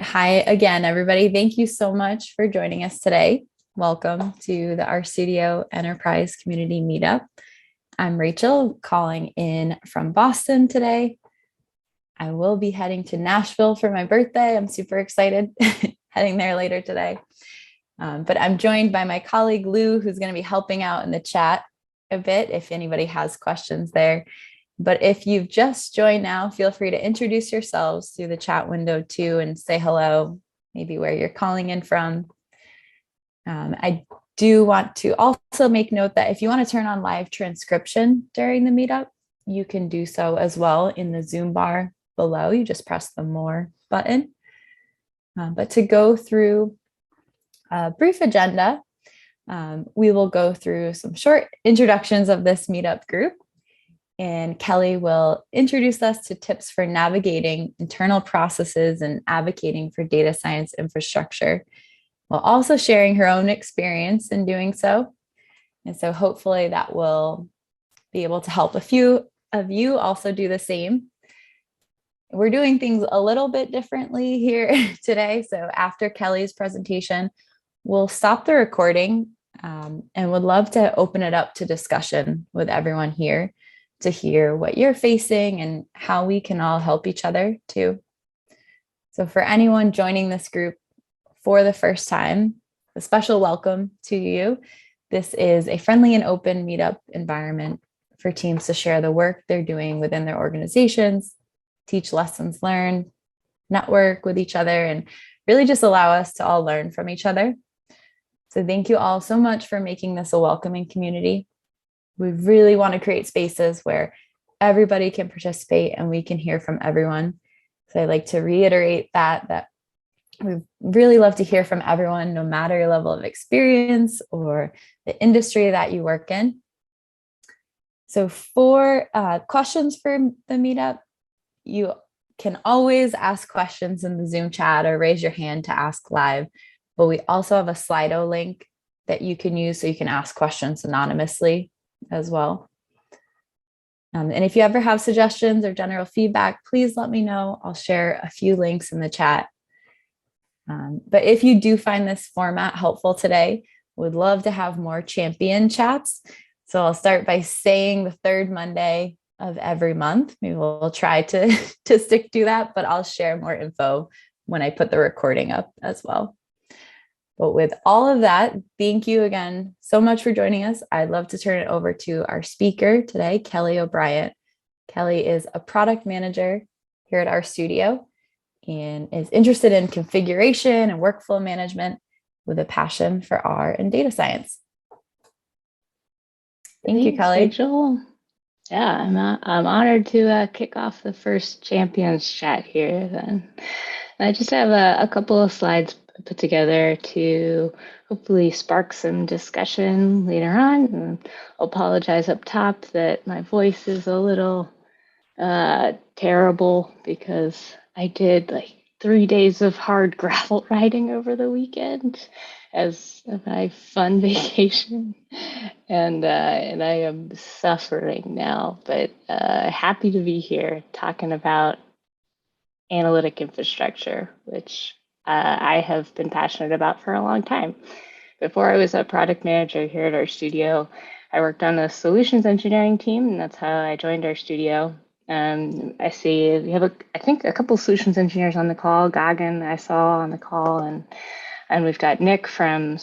Hi again, everybody. Thank you so much for joining us today. Welcome to the RStudio Enterprise Community Meetup. I'm Rachel, calling in from Boston today. I will be heading to Nashville for my birthday. I'm super excited, heading there later today. But I'm joined by my colleague Lou, who's going to be helping out in the chat a bit if anybody has questions there. But if you've just joined now, feel free to introduce yourselves through the chat window too and say hello, maybe where you're calling in from. I do want to also make note that if you want to turn on live transcription during the meetup, you can do so as well in the Zoom bar below. You just press the More button. But to go through a brief agenda, we will go through some short introductions of this meetup group. And Kelly will introduce us to tips for navigating internal processes and advocating for data science infrastructure, while also sharing her own experience in doing so. And so hopefully that will be able to help a few of you also do the same. We're doing things a little bit differently here today. So after Kelly's presentation, we'll stop the recording and would love to open it up to discussion with everyone here to hear what you're facing and how we can all help each other too. So for anyone joining this group for the first time, a special welcome to you. This is a friendly and open meetup environment for teams to share the work they're doing within their organizations, teach lessons learned, network with each other, and really just allow us to all learn from each other. So thank you all so much for making this a welcoming community. We really want to create spaces where everybody can participate and we can hear from everyone. So I'd like to reiterate that we really love to hear from everyone, no matter your level of experience or the industry that you work in. So for questions for the meetup, you can always ask questions in the Zoom chat or raise your hand to ask live. But we also have a Slido link that you can use so you can ask questions anonymously as well. And if you ever have suggestions or general feedback, please let me know. I'll share a few links in the chat. But if you do find this format helpful today, would love to have more champion chats. So I'll start by saying the third Monday of every month. Maybe we'll try to stick to that, but I'll share more info when I put the recording up as well. But with all of that, thank you again so much for joining us. I'd love to turn it over to our speaker today, Kelly O'Brien. Kelly is a product manager here at RStudio and is interested in configuration and workflow management with a passion for R and data science. Thank you, Kelly. Rachel. Yeah, I'm honored to kick off the first champions chat here then. I just have a couple of slides put together to hopefully spark some discussion later on. And I'll apologize up top that my voice is a little terrible because I did like 3 days of hard gravel riding over the weekend as my fun vacation, and I am suffering now. But happy to be here talking about analytic infrastructure, which I have been passionate about for a long time. Before I was a product manager here at RStudio, I worked on the solutions engineering team, and that's how I joined RStudio. I see we have I think a couple of solutions engineers on the call. Gagan I saw on the call, and we've got Nick from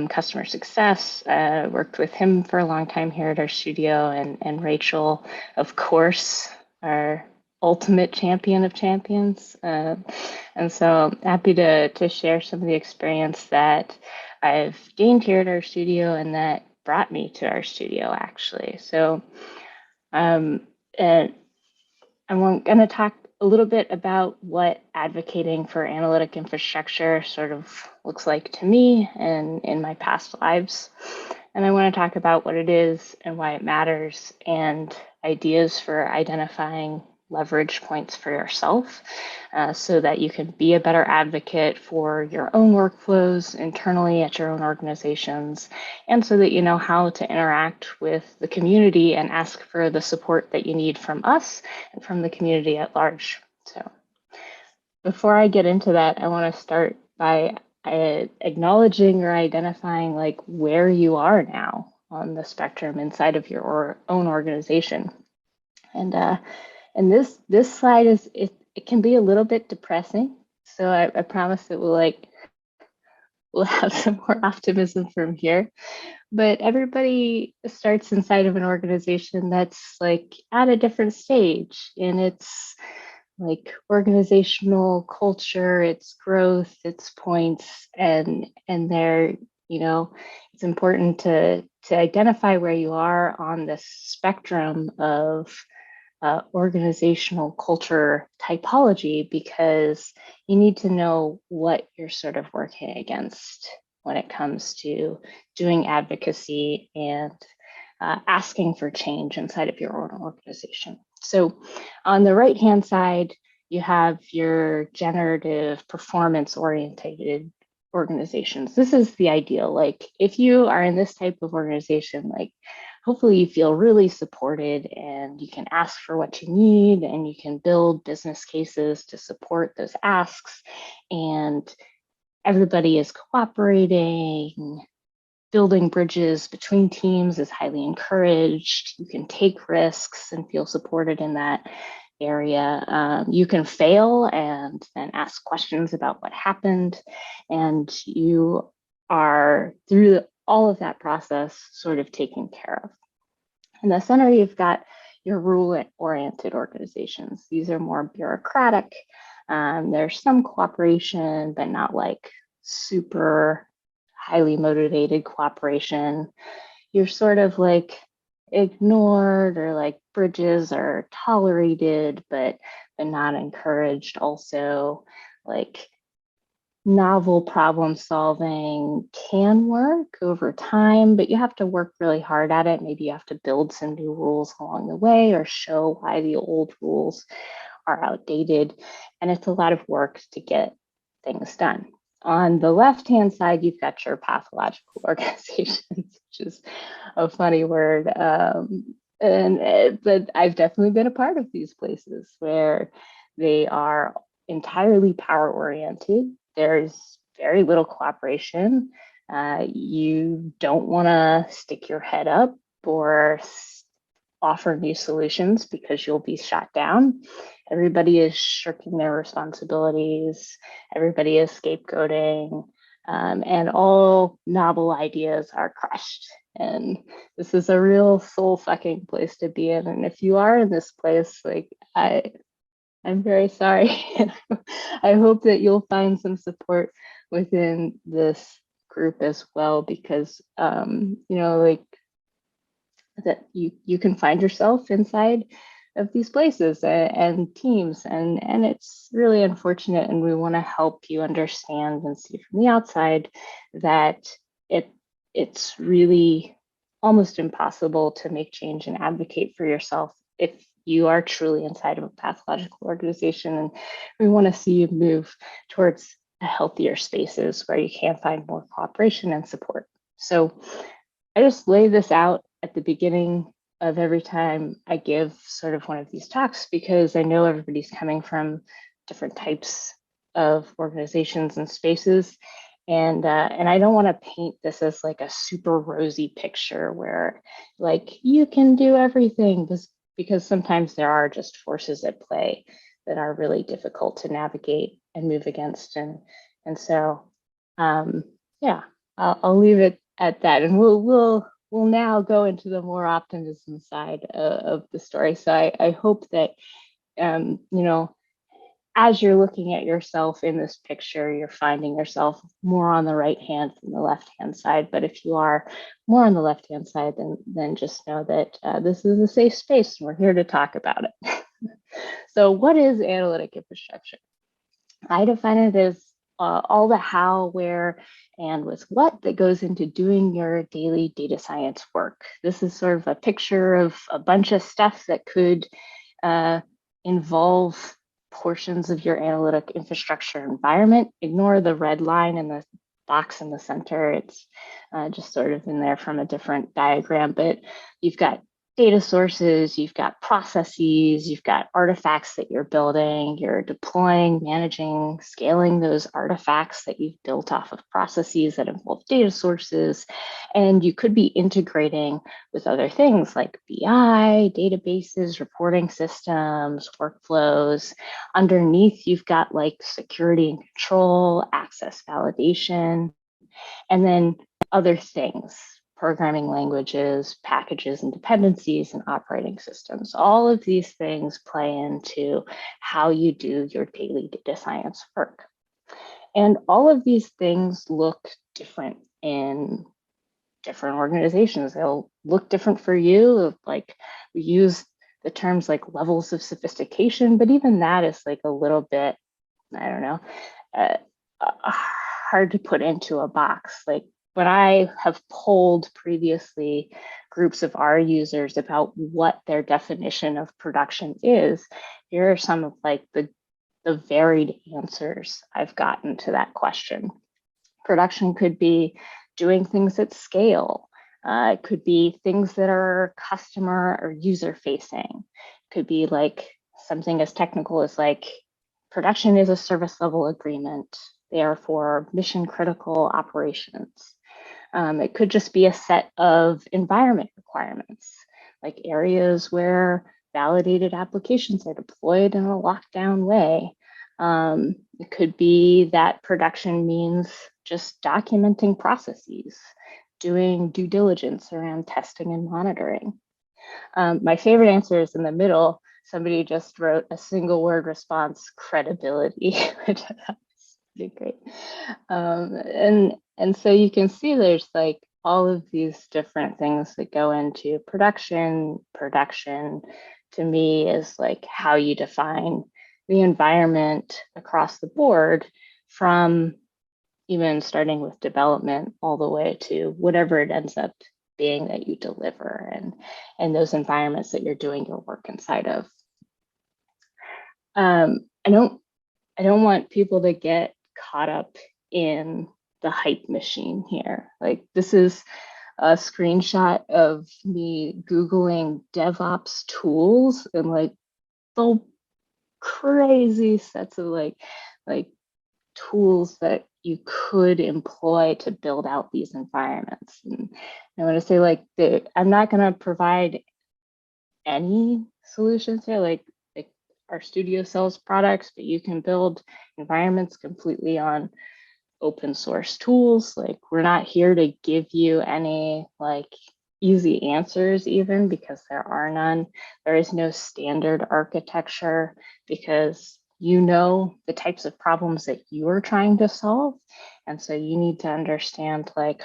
customer success. Worked with him for a long time here at RStudio, and Rachel, of course, our ultimate champion of champions. And so happy to share some of the experience that I've gained here at RStudio and that brought me to RStudio actually. So I'm going to talk a little bit about what advocating for analytic infrastructure sort of looks like to me and in my past lives. And I want to talk about what it is and why it matters and ideas for identifying leverage points for yourself so that you can be a better advocate for your own workflows internally at your own organizations, and so that you know how to interact with the community and ask for the support that you need from us and from the community at large. So before I get into that, I want to start by acknowledging or identifying like where you are now on the spectrum inside of your own organization. And this slide is it can be a little bit depressing. So I promise that we'll have some more optimism from here. But everybody starts inside of an organization that's like at a different stage in its like organizational culture, its growth, its points, and there, you know, it's important to identify where you are on this spectrum of organizational culture typology, because you need to know what you're sort of working against when it comes to doing advocacy and asking for change inside of your own organization. So on the right-hand side, you have your generative performance orientated organizations. This is the ideal. Like if you are in this type of organization, like hopefully you feel really supported and you can ask for what you need and you can build business cases to support those asks, and everybody is cooperating. Building bridges between teams is highly encouraged. You can take risks and feel supported in that area. You can fail and then ask questions about what happened, and you are through all of that process sort of taken care of. In the center, you've got your rule-oriented organizations. These are more bureaucratic. There's some cooperation, but not like super highly motivated cooperation. You're sort of like ignored, or like bridges are tolerated, but not encouraged. Also, like novel problem solving can work over time, but you have to work really hard at it. Maybe you have to build some new rules along the way or show why the old rules are outdated. And it's a lot of work to get things done. On the left-hand side, you've got your pathological organizations, which is a funny word. But I've definitely been a part of these places where they are entirely power-oriented. There's very little cooperation. You don't want to stick your head up or offer new solutions because you'll be shot down. Everybody is shirking their responsibilities. Everybody is scapegoating, and all novel ideas are crushed. And this is a real soul sucking place to be in. And if you are in this place, like I'm very sorry. I hope that you'll find some support within this group as well, because like that you can find yourself inside of these places and teams, and it's really unfortunate, and we want to help you understand and see from the outside that it's really almost impossible to make change and advocate for yourself if you are truly inside of a pathological organization, and we want to see you move towards a healthier spaces where you can find more cooperation and support. So I just lay this out at the beginning of every time I give sort of one of these talks, because I know everybody's coming from different types of organizations and spaces. And I don't want to paint this as like a super rosy picture where like you can do everything, because sometimes there are just forces at play that are really difficult to navigate and move against. And so, yeah, I'll leave it at that, and we'll now go into the more optimism side of the story. So I hope that as you're looking at yourself in this picture, you're finding yourself more on the right hand than the left hand side. But if you are more on the left hand side, then just know that this is a safe space and we're here to talk about it. So what is analytic infrastructure? I define it as all the how, where, and with what that goes into doing your daily data science work. This is sort of a picture of a bunch of stuff that could involve portions of your analytic infrastructure environment. Ignore the red line and the box in the center. It's just sort of in there from a different diagram, but you've got data sources, you've got processes, you've got artifacts that you're building, you're deploying, managing, scaling those artifacts that you've built off of processes that involve data sources. And you could be integrating with other things like BI, databases, reporting systems, workflows. Underneath, you've got like security and control, access validation, and then other things, programming languages, packages and dependencies, and operating systems. All of these things play into how you do your daily data science work. And all of these things look different in different organizations. They'll look different for you. Like we use the terms like levels of sophistication, but even that is like a little bit, I don't know, hard to put into a box. Like when I have polled previously groups of our users about what their definition of production is, here are some of like the varied answers I've gotten to that question. Production could be doing things at scale. It could be things that are customer or user facing. It could be like something as technical as like production is a service level agreement. They are for mission critical operations. It could just be a set of environment requirements, like areas where validated applications are deployed in a lockdown way. It could be that production means just documenting processes, doing due diligence around testing and monitoring. My favorite answer is in the middle. Somebody just wrote a single word response, credibility, which is pretty great. And so you can see there's like all of these different things that go into production. Production to me is like how you define the environment across the board, from even starting with development all the way to whatever it ends up being that you deliver, and those environments that you're doing your work inside of. I don't want people to get caught up in the hype machine here. Like this is a screenshot of me Googling DevOps tools and like the crazy sets of like tools that you could employ to build out these environments. And I want to say like I'm not going to provide any solutions here. Like our studio sells products, but you can build environments completely on open source tools. Like we're not here to give you any like easy answers even, because there are none. There is no standard architecture, because you know the types of problems that you're trying to solve. And so you need to understand like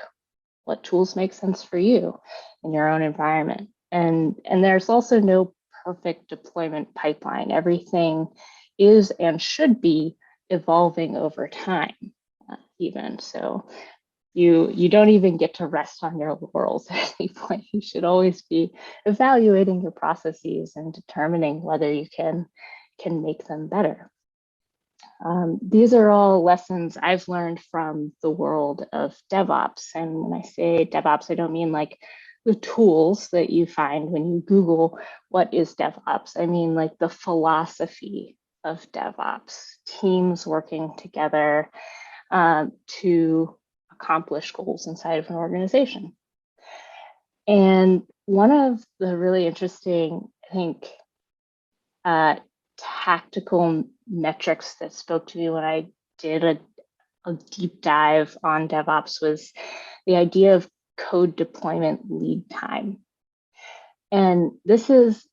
what tools make sense for you in your own environment. And there's also no perfect deployment pipeline. Everything is and should be evolving over time, even. So you don't even get to rest on your laurels at any point. You should always be evaluating your processes and determining whether you can make them better. These are all lessons I've learned from the world of DevOps. And when I say DevOps, I don't mean like the tools that you find when you Google what is DevOps. I mean like the philosophy of DevOps, teams working together to accomplish goals inside of an organization. And one of the really interesting, I think, tactical metrics that spoke to me when I did a deep dive on DevOps was the idea of code deployment lead time. And this is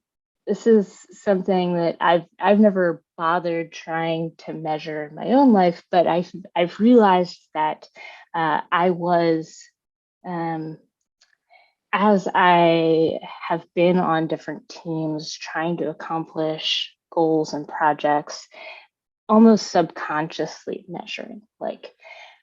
something that I've never bothered trying to measure in my own life, but I've realized that I was, as I have been on different teams trying to accomplish goals and projects, almost subconsciously measuring, like,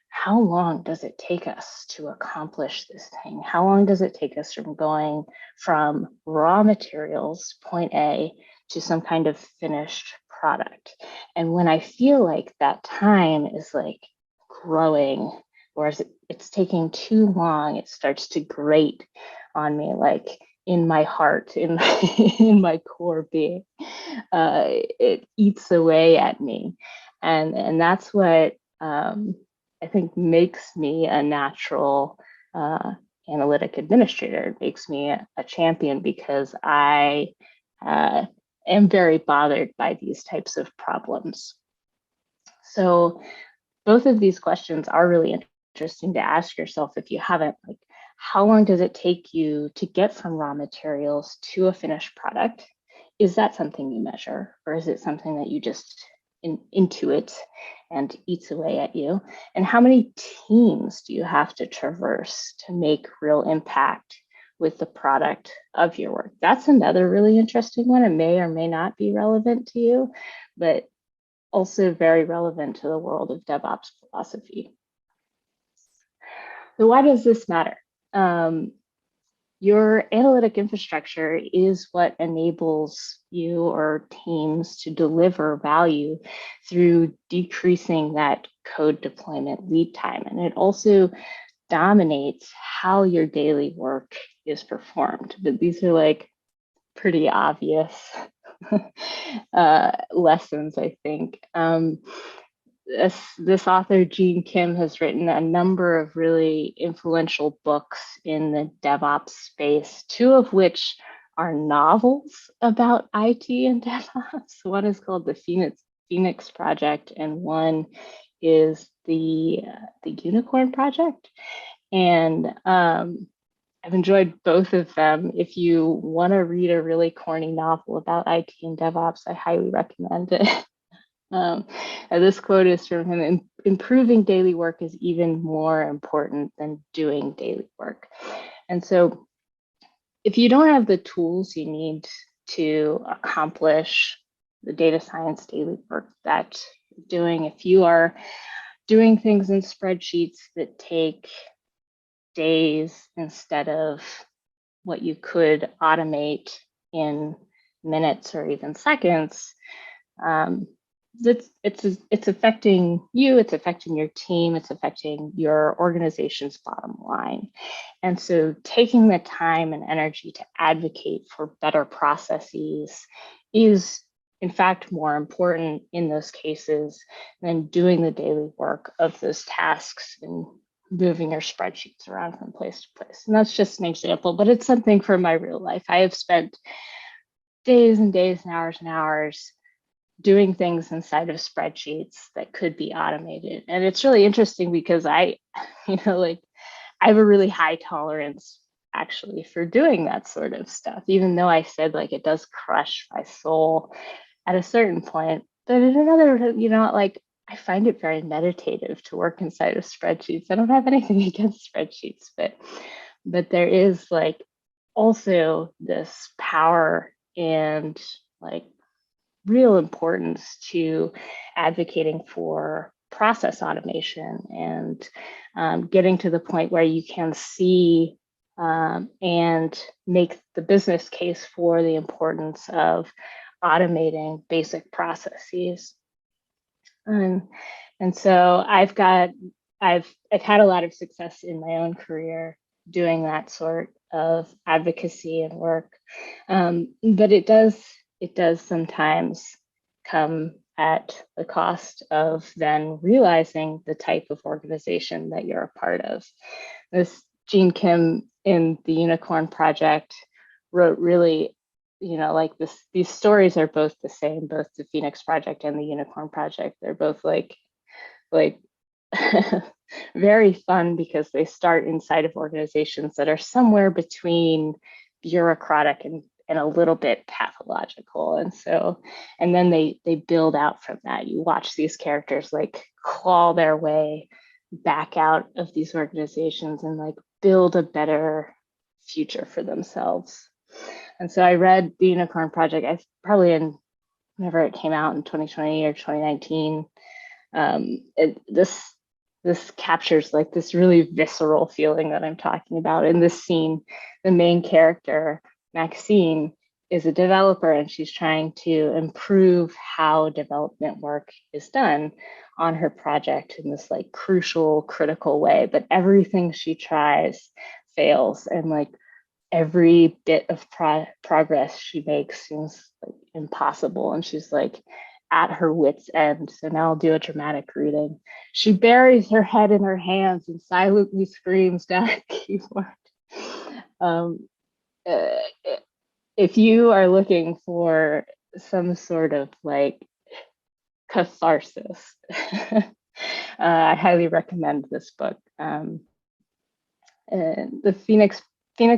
how long does it take us to accomplish this thing? How long does it take us from going from raw materials, point A, to some kind of finished product? And when I feel like that time is like growing, or it's taking too long, it starts to grate on me. Like in my heart, in in my core being. It eats away at me, and that's what I think makes me a natural analytic administrator. It makes me a champion because I am very bothered by these types of problems. So both of these questions are really interesting to ask yourself if you haven't. Like, how long does it take you to get from raw materials to a finished product? Is that something you measure, or is it something that you just intuit and eats away at you? And how many teams do you have to traverse to make real impact with the product of your work? That's another really interesting one. It may or may not be relevant to you, but also very relevant to the world of DevOps philosophy. So why does this matter? Your analytic infrastructure is what enables you or teams to deliver value through decreasing that code deployment lead time. And it also dominates how your daily work is performed. But these are like pretty obvious lessons, I think. This author, Gene Kim, has written a number of really influential books in the DevOps space, two of which are novels about IT and DevOps. One is called the Phoenix Project, and one is the Unicorn Project. And I've enjoyed both of them. If you want to read a really corny novel about IT and DevOps, I highly recommend it. This quote is from him: improving daily work is even more important than doing daily work. And so if you don't have the tools you need to accomplish the data science daily work that you're doing, if you are doing things in spreadsheets that take days instead of what you could automate in minutes or even seconds, it's affecting you, it's affecting your team, it's affecting your organization's bottom line. And so taking the time and energy to advocate for better processes is in fact more important in those cases than doing the daily work of those tasks and moving your spreadsheets around from place to place. And that's just an example, but it's something from my real life. I have spent days and days and hours doing things inside of spreadsheets that could be automated. And it's really interesting because I have a really high tolerance actually for doing that sort of stuff, even though I said like it does crush my soul at a certain point. But in another, I find it very meditative to work inside of spreadsheets. I don't have anything against spreadsheets, but there is like also this power and like real importance to advocating for process automation and getting to the point where you can see and make the business case for the importance of automating basic processes. And so I've had a lot of success in my own career doing that sort of advocacy and work, but it does sometimes come at the cost of then realizing the type of organization that you're a part of. This Gene Kim in the Unicorn Project wrote really, these stories are both the same, both the Phoenix Project and the Unicorn Project. They're both like very fun because they start inside of organizations that are somewhere between bureaucratic and a little bit pathological. And then they build out from that. You watch these characters like claw their way back out of these organizations and like build a better future for themselves. And so I read the Unicorn Project, I probably whenever it came out in 2020 or 2019. This captures like this really visceral feeling that I'm talking about. In this scene, the main character, Maxine, is a developer and she's trying to improve how development work is done on her project in this like crucial, critical way. But everything she tries fails. And like every bit of progress she makes seems like impossible. And she's like at her wit's end. So now I'll do a dramatic reading. She buries her head in her hands and silently screams down a keyboard. Um, uh, if you are looking for some sort of like catharsis, I highly recommend this book. The Phoenix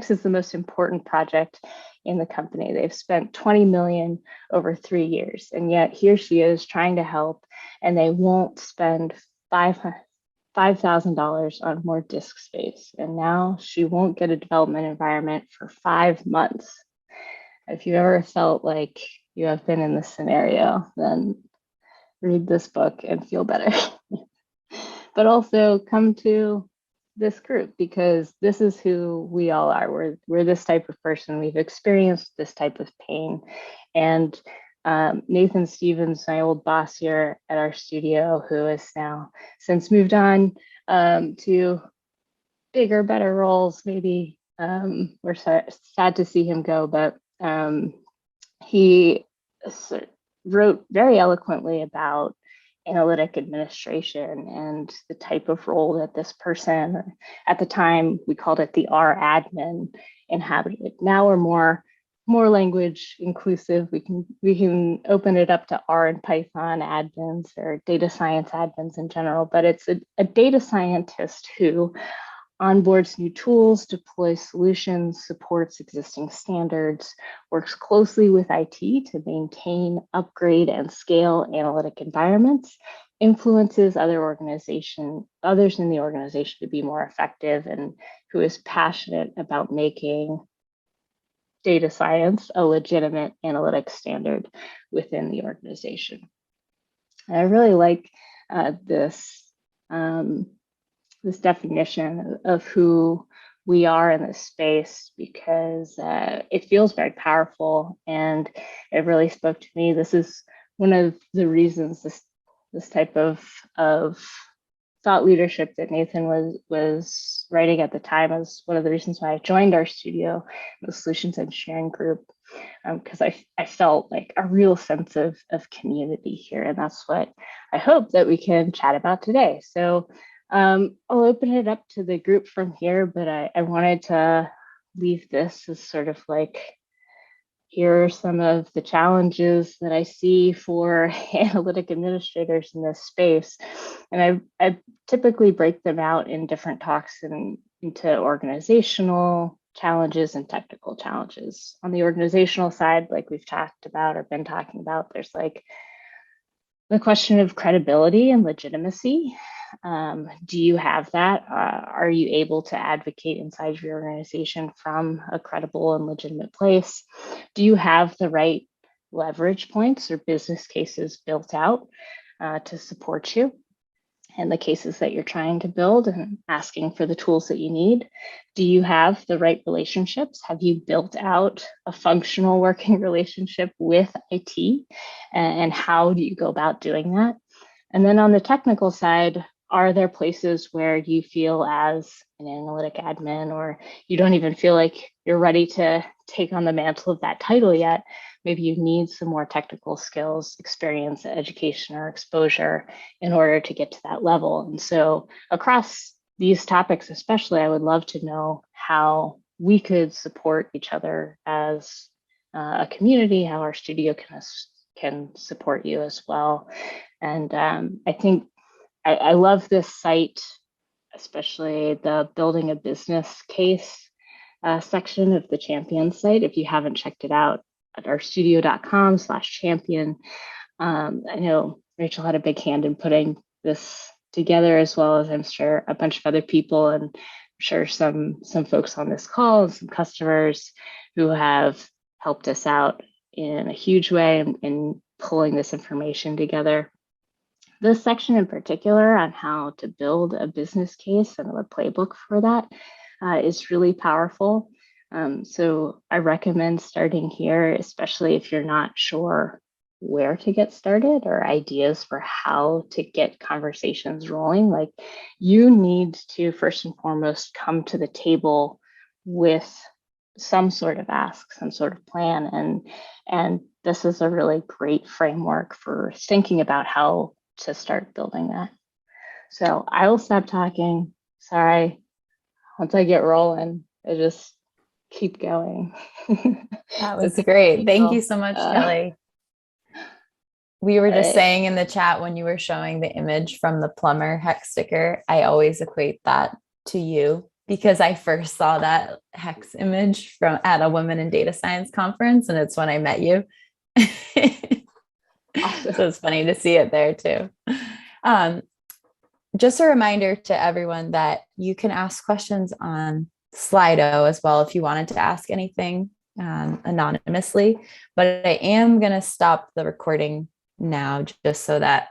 is the most important project in the company. They've spent 20 million over 3 years, and yet here she is trying to help, and they won't spend $5,000 on more disk space. And now she won't get a development environment for 5 months. If you ever felt like you have been in this scenario, then read this book and feel better. But also come to this group, because this is who we all are. We're this type of person. We've experienced this type of pain. And Nathan Stevens, my old boss here at our studio, who has now since moved on to bigger, better roles, maybe. We're sad to see him go, but he wrote very eloquently about analytic administration and the type of role that this person, or at the time we called it the R admin, inhabited. Now we're more language inclusive. We can open it up to R and Python admins or data science admins in general, but it's a data scientist who onboards new tools, deploys solutions, supports existing standards, works closely with IT to maintain, upgrade, and scale analytic environments, influences others in the organization to be more effective, and who is passionate about making data science a legitimate analytic standard within the organization. And I really like this definition of who we are in this space, because it feels very powerful, and it really spoke to me. This is one of the reasons this type of thought leadership that Nathan was writing at the time is one of the reasons why I joined our studio, the solutions engineering group, because I felt like a real sense of community here, and that's what I hope that we can chat about today. So I'll open it up to the group from here, but I wanted to leave this as sort of like, here are some of the challenges that I see for analytic administrators in this space. And I typically break them out in different talks and into organizational challenges and technical challenges. On the organizational side, like we've talked about or been talking about, there's like the question of credibility and legitimacy. Do you have that? Are you able to advocate inside your organization from a credible and legitimate place? Do you have the right leverage points or business cases built out to support you and the cases that you're trying to build and asking for the tools that you need? Do you have the right relationships? Have you built out a functional working relationship with IT? And how do you go about doing that? And then on the technical side, are there places where you feel as an analytic admin, or you don't even feel like you're ready to take on the mantle of that title yet? Maybe you need some more technical skills, experience, education, or exposure in order to get to that level. And so across these topics, especially, I would love to know how we could support each other as a community, how our studio can support you as well. And I think I love this site, especially the building a business case section of the Champion site. If you haven't checked it out, at ourstudio.com/champion. I know Rachel had a big hand in putting this together, as well as I'm sure a bunch of other people, and I'm sure some folks on this call and some customers who have helped us out in a huge way in pulling this information together. This section in particular on how to build a business case and the playbook for that is really powerful. So I recommend starting here, especially if you're not sure where to get started or ideas for how to get conversations rolling. Like, you need to first and foremost come to the table with some sort of ask, some sort of plan. And this is a really great framework for thinking about how to start building that. So I will stop talking. Sorry. Once I get rolling, I just keep going. That So was thank great. Thank you you. so much, Kelly. We were All just right. saying in the chat when you were showing the image from the plumber hex sticker, I always equate that to you because I first saw that hex image from at a women in data science conference, and it's when I met you. Awesome. So it's funny to see it there too. Just a reminder to everyone that you can ask questions on Slido as well if you wanted to ask anything anonymously, but I am going to stop the recording now just so that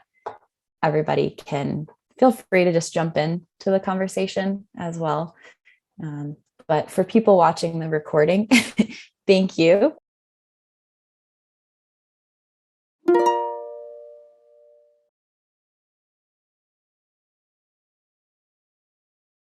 everybody can feel free to just jump in to the conversation as well. But for people watching the recording, thank you.